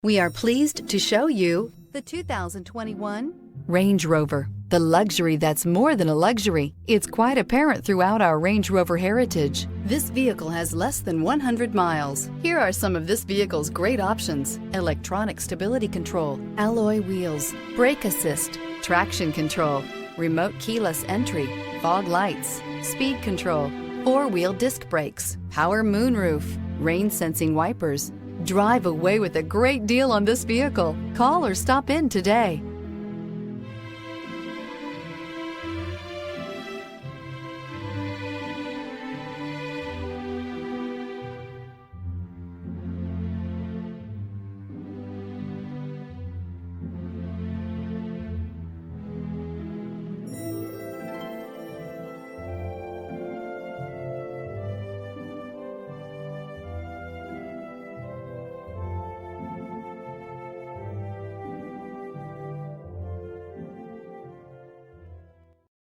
We are pleased to show you the 2021 Range Rover. The luxury that's more than a luxury. It's quite apparent throughout our Range Rover heritage. This vehicle has less than 100 miles. Here are some of this vehicle's great options: electronic stability control, alloy wheels, brake assist, traction control, remote keyless entry, fog lights, speed control, four-wheel disc brakes, power moonroof, rain sensing wipers. Drive away with a great deal on this vehicle. Call or stop in today.